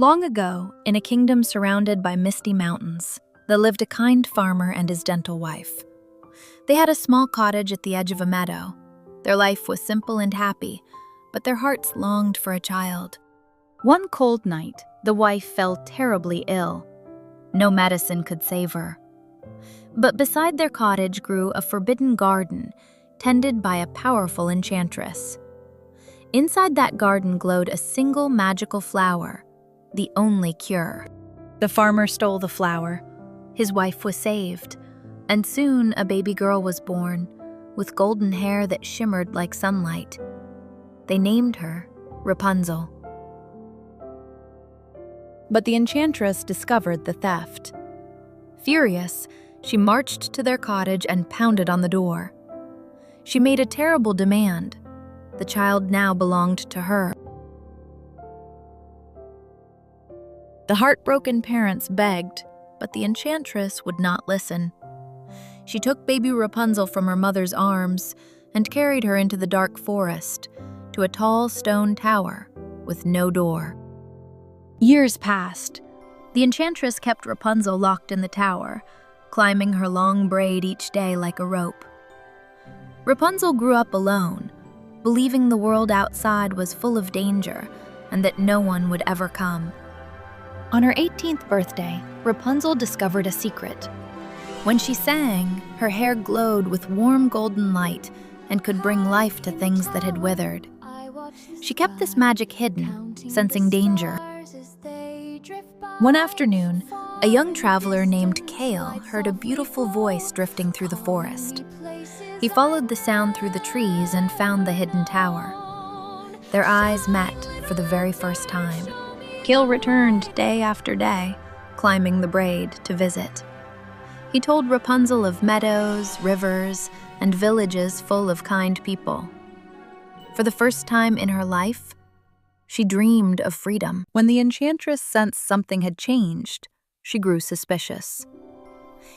Long ago, in a kingdom surrounded by misty mountains, there lived a kind farmer and his gentle wife. They had a small cottage at the edge of a meadow. Their life was simple and happy, but their hearts longed for a child. One cold night, the wife fell terribly ill. No medicine could save her. But beside their cottage grew a forbidden garden, tended by a powerful enchantress. Inside that garden glowed a single magical flower, the only cure. The farmer stole the flower. His wife was saved, and soon a baby girl was born, with golden hair that shimmered like sunlight. They named her Rapunzel. But the enchantress discovered the theft. Furious, she marched to their cottage and pounded on the door. She made a terrible demand. The child now belonged to her. The heartbroken parents begged, but the enchantress would not listen. She took baby Rapunzel from her mother's arms and carried her into the dark forest to a tall stone tower with no door. Years passed. The enchantress kept Rapunzel locked in the tower, climbing her long braid each day like a rope. Rapunzel grew up alone, believing the world outside was full of danger and that no one would ever come. On her 18th birthday, Rapunzel discovered a secret. When she sang, her hair glowed with warm golden light and could bring life to things that had withered. She kept this magic hidden, sensing danger. One afternoon, a young traveler named Kale heard a beautiful voice drifting through the forest. He followed the sound through the trees and found the hidden tower. Their eyes met for the very first time. Kale returned day after day, climbing the braid to visit. He told Rapunzel of meadows, rivers, and villages full of kind people. For the first time in her life, she dreamed of freedom. When the enchantress sensed something had changed, she grew suspicious.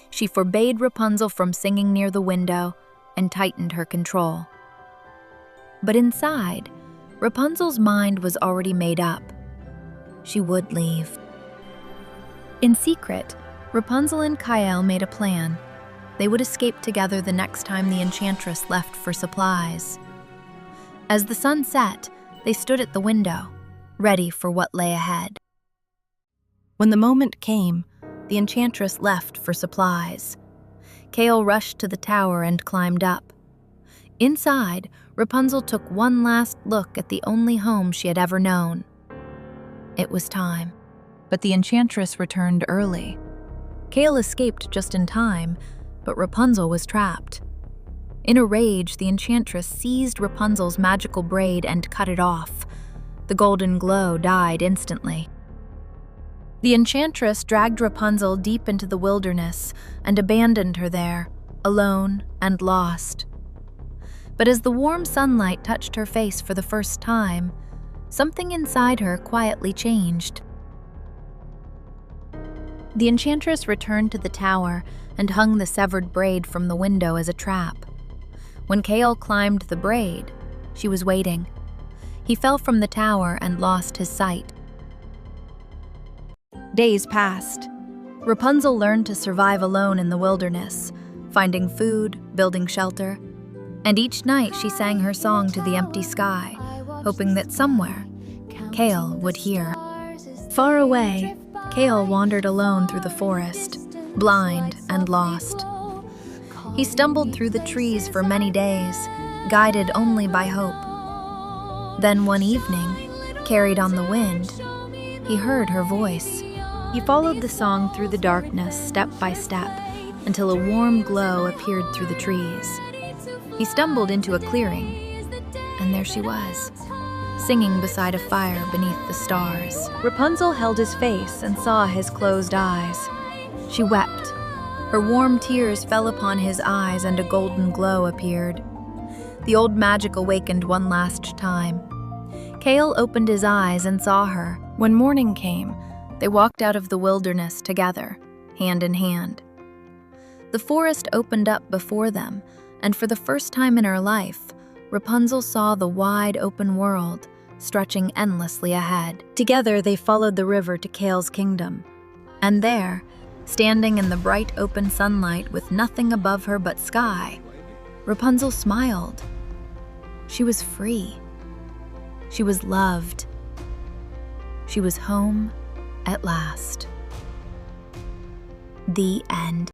She forbade Rapunzel from singing near the window and tightened her control. But inside, Rapunzel's mind was already made up. She would leave. In secret, Rapunzel and Kyle made a plan. They would escape together the next time the enchantress left for supplies. As the sun set, they stood at the window, ready for what lay ahead. When the moment came, the enchantress left for supplies. Kale rushed to the tower and climbed up. Inside, Rapunzel took one last look at the only home she had ever known. It was time. But the enchantress returned early. Kale escaped just in time, but Rapunzel was trapped. In a rage, the enchantress seized Rapunzel's magical braid and cut it off. The golden glow died instantly. The enchantress dragged Rapunzel deep into the wilderness and abandoned her there, alone and lost. But as the warm sunlight touched her face for the first time, something inside her quietly changed. The enchantress returned to the tower and hung the severed braid from the window as a trap. When Kale climbed the braid, she was waiting. He fell from the tower and lost his sight. Days passed. Rapunzel learned to survive alone in the wilderness, finding food, building shelter, and each night she sang her song to the empty sky, hoping that somewhere, Kale would hear. Far away, Kale wandered alone through the forest, blind and lost. He stumbled through the trees for many days, guided only by hope. Then one evening, carried on the wind, he heard her voice. He followed the song through the darkness, step by step, until a warm glow appeared through the trees. He stumbled into a clearing, and there she was, singing beside a fire beneath the stars. Rapunzel held his face and saw his closed eyes. She wept. Her warm tears fell upon his eyes and a golden glow appeared. The old magic awakened one last time. Kale opened his eyes and saw her. When morning came, they walked out of the wilderness together, hand in hand. The forest opened up before them, and for the first time in her life, Rapunzel saw the wide open world, stretching endlessly ahead. Together, they followed the river to Kale's kingdom. And there, standing in the bright open sunlight with nothing above her but sky, Rapunzel smiled. She was free. She was loved. She was home at last. The end.